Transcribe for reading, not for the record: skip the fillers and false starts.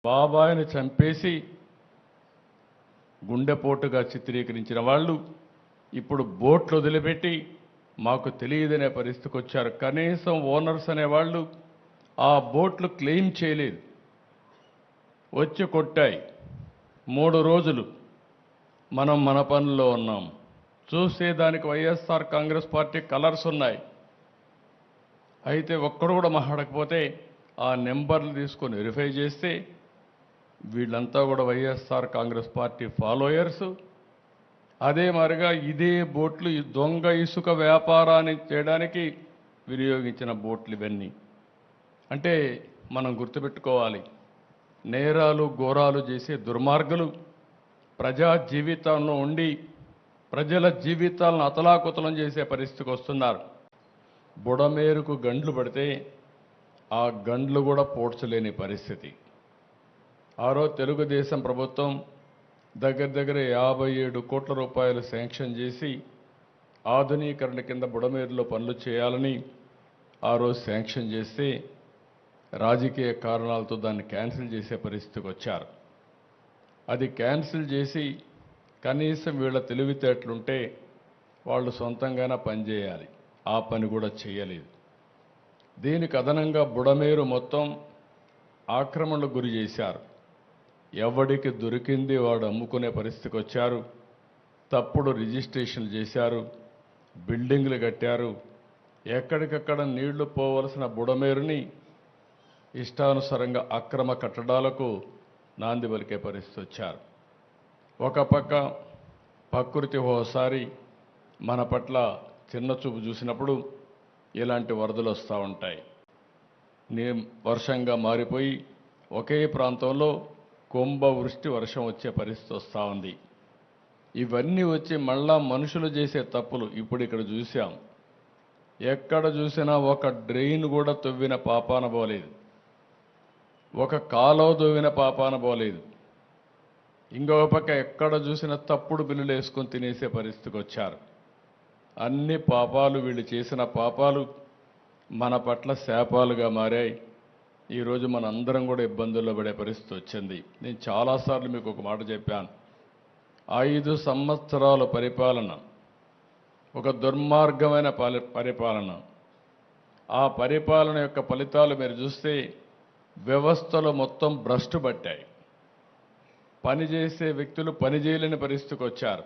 బాబాయిని చంపేసి గుండెపోటుగా చిత్రీకరించిన వాళ్ళు ఇప్పుడు బోట్లు వదిలిపెట్టి మాకు తెలియదనే పరిస్థితికి వచ్చారు. కనీసం ఓనర్స్ అనేవాళ్ళు ఆ బోట్లు క్లెయిమ్ చేయలేదు. వచ్చి కొట్టాయి. 3 రోజులు మనం మన పనుల్లో ఉన్నాం. చూసేదానికి వైఎస్ఆర్ కాంగ్రెస్ పార్టీ కలర్స్ ఉన్నాయి. అయితే ఒక్కడు కూడా మాట్లాడకపోతే ఆ నెంబర్లు తీసుకొని వెరిఫై చేస్తే వీళ్ళంతా కూడా వైఎస్ఆర్ కాంగ్రెస్ పార్టీ ఫాలోయర్స్. అదే మాదిరిగా ఇదే బోట్లు ఈ దొంగ ఇసుక వ్యాపారాన్ని చేయడానికి వినియోగించిన బోట్లు ఇవన్నీ. అంటే మనం గుర్తుపెట్టుకోవాలి, నేరాలు ఘోరాలు చేసే దుర్మార్గులు ప్రజా జీవితంలో ఉండి ప్రజల జీవితాలను అతలాకుతలం చేసే పరిస్థితికి వస్తున్నారు. బుడమేరుకు గండ్లు పడితే ఆ గండ్లు కూడా పోడ్చలేని పరిస్థితి. ఆ రోజు తెలుగుదేశం ప్రభుత్వం దగ్గర 57 కోట్ల రూపాయలు శాంక్షన్ చేసి ఆధునీకరణ కింద బుడమేరులో పనులు చేయాలని ఆ రోజు శాంక్షన్ చేస్తే రాజకీయ కారణాలతో దాన్ని క్యాన్సిల్ చేసే పరిస్థితికి వచ్చారు. అది క్యాన్సిల్ చేసి కనీసం వీళ్ళ తెలివితేటలుంటే వాళ్ళు సొంతంగానే పనిచేయాలి. ఆ పని కూడా చేయలేదు. దీనికి అదనంగా బుడమేరు మొత్తం ఆక్రమణకు గురి చేశారు. ఎవడికి దొరికింది వాడు అమ్ముకునే పరిస్థితికి వచ్చారు. తప్పుడు రిజిస్ట్రేషన్లు చేశారు, బిల్డింగ్లు కట్టారు. ఎక్కడికక్కడ నీళ్లు పోవలసిన బుడమేరుని ఇష్టానుసారంగా అక్రమ కట్టడాలకు నాంది పలికే పరిస్థితి వచ్చారు. ఒక పక్క ప్రకృతి ఓసారి మన పట్ల చిన్న చూపు చూసినప్పుడు ఇలాంటి వరదలు వస్తూ ఉంటాయి. వర్షంగా మారిపోయి ఒకే ప్రాంతంలో కుంభవృష్టి వర్షం వచ్చే పరిస్థితి వస్తూ ఉంది. ఇవన్నీ వచ్చి మళ్ళా మనుషులు చేసే తప్పులు ఇప్పుడు ఇక్కడ చూసాం. ఎక్కడ చూసినా ఒక డ్రైన్ కూడా తవ్విన పాపాన పోలేదు, ఒక కాలువ తవ్విన పాపాన పోలేదు. ఇంకొక పక్క ఎక్కడ చూసినా తప్పుడు బిల్లులు వేసుకొని తినేసే పరిస్థితికి వచ్చారు. అన్ని పాపాలు, వీళ్ళు చేసిన పాపాలు మన పట్ల శాపాలుగా మారాయి. ఈరోజు మన అందరం కూడా ఇబ్బందుల్లో పడే పరిస్థితి వచ్చింది. నేను చాలాసార్లు మీకు ఒక మాట చెప్పాను. 5 సంవత్సరాల పరిపాలన ఒక దుర్మార్గమైన పరిపాలన. ఆ పరిపాలన యొక్క ఫలితాలు మీరు చూస్తే వ్యవస్థలో మొత్తం భ్రష్టు పట్టాయి. పనిచేసే వ్యక్తులు పనిచేయలేని పరిస్థితికి వచ్చారు.